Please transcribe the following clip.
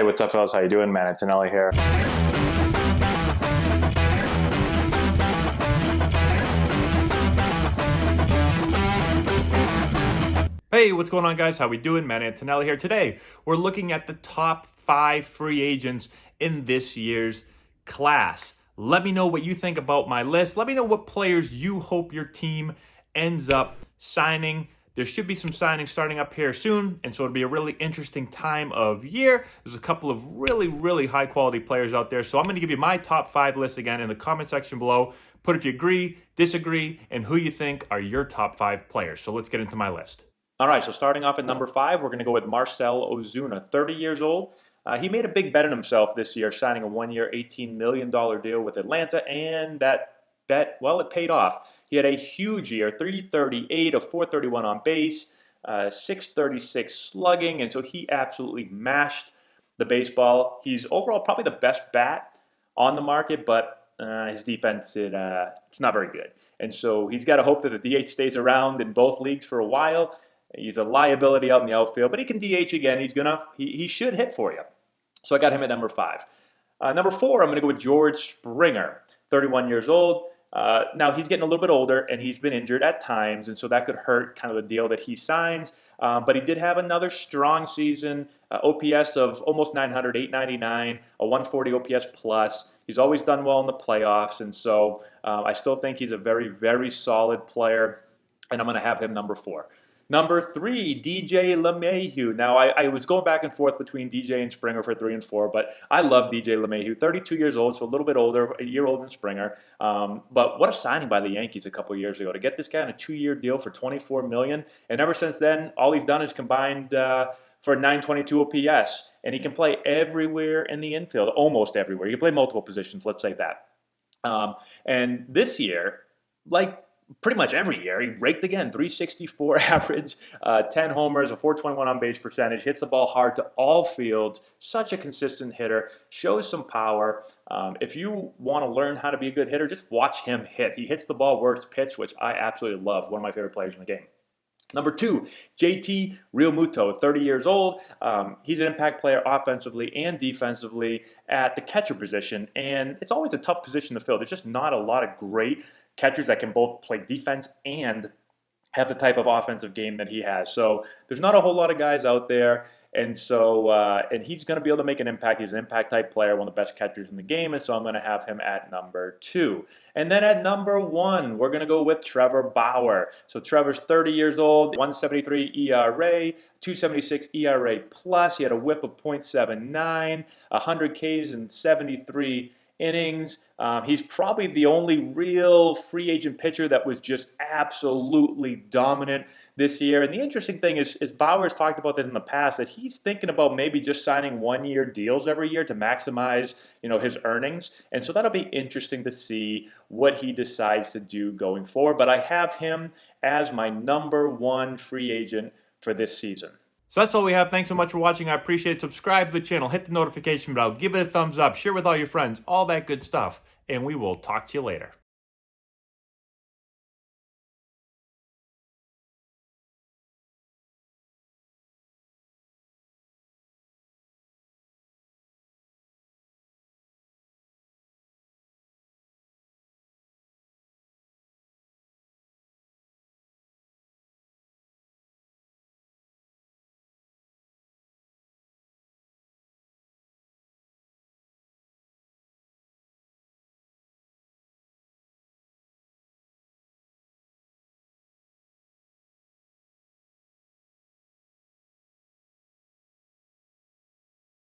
Hey, what's up, fellas? How you doing, man? Antonelli here. Hey, what's going on, guys? How we doing? Matt Antonelli here. Today, we're looking at the top 5 free agents in this year's class. Let me know what you think about my list. Let me know what players you hope your team ends up signing. There should be some signings starting up here soon, and so it'll be a really interesting time of year. There's a couple of really high-quality players out there, so I'm going to give you my top 5 list again in the comment section below. Put if you agree, disagree, and who you think are your top 5 players. So let's get into my list. All right, so starting off at number 5, we're going to go with Marcell Ozuna, 30 years old. He made a big bet on himself this year, signing a one-year, $18 million deal with Atlanta, and that bet, well, it paid off. He had a huge year, 338, a 431 on base, 636 slugging, and so he absolutely mashed the baseball. He's overall probably the best bat on the market, but his defense, it's not very good. And so he's got to hope that the DH stays around in both leagues for a while. He's a liability out in the outfield, but he can DH again. He should hit for you. So I got him at number 5. Number 4, I'm going to go with George Springer, 31 years old. Now he's getting a little bit older, and he's been injured at times, and so that could hurt kind of the deal that he signs. But he did have another strong season, OPS of almost 900, 899, a 140 OPS plus. He's always done well in the playoffs, and so I still think he's a very solid player, and I'm going to have him number 4. Number 3, DJ LeMahieu. Now, I was going back and forth between DJ and Springer for 3 and 4, but I love DJ LeMahieu. 32 years old, so a little bit older, a year older than Springer. But what a signing by the Yankees a couple years ago to get this guy on a 2-year deal for $24 million. And ever since then, all he's done is combined for 922 OPS. And he can play everywhere in the infield, almost everywhere. He can play multiple positions, let's say that. And this year, like pretty much every year, he raked again, 364 average, 10 homers, a 421 on base percentage, hits the ball hard to all fields, such a consistent hitter, shows some power. If you want to learn how to be a good hitter, just watch him hit. He hits the ball where it's pitched, which I absolutely love. One of my favorite players in the game. Number 2, JT Realmuto, 30 years old. He's an impact player offensively and defensively at the catcher position, and it's always a tough position to fill. There's just not a lot of great catchers that can both play defense and have the type of offensive game that he has. So there's not a whole lot of guys out there. And so, and he's going to be able to make an impact. He's an impact type player, one of the best catchers in the game, and so I'm going to have him at number 2. And then at number 1, we're going to go with Trevor Bauer. So Trevor's 30 years old, 173 ERA, 276 ERA plus. He had a WHIP of .79, 100 Ks in 73 innings. He's probably the only real free agent pitcher that was just absolutely dominant this year. And the interesting thing is Bauer's talked about that in the past, that he's thinking about maybe just signing one-year deals every year to maximize, his earnings. And so that'll be interesting to see what he decides to do going forward. But I have him as my number 1 free agent for this season. So that's all we have. Thanks so much for watching. I appreciate it. Subscribe to the channel. Hit the notification bell. Give it a thumbs up. Share with all your friends. All that good stuff. And we will talk to you later.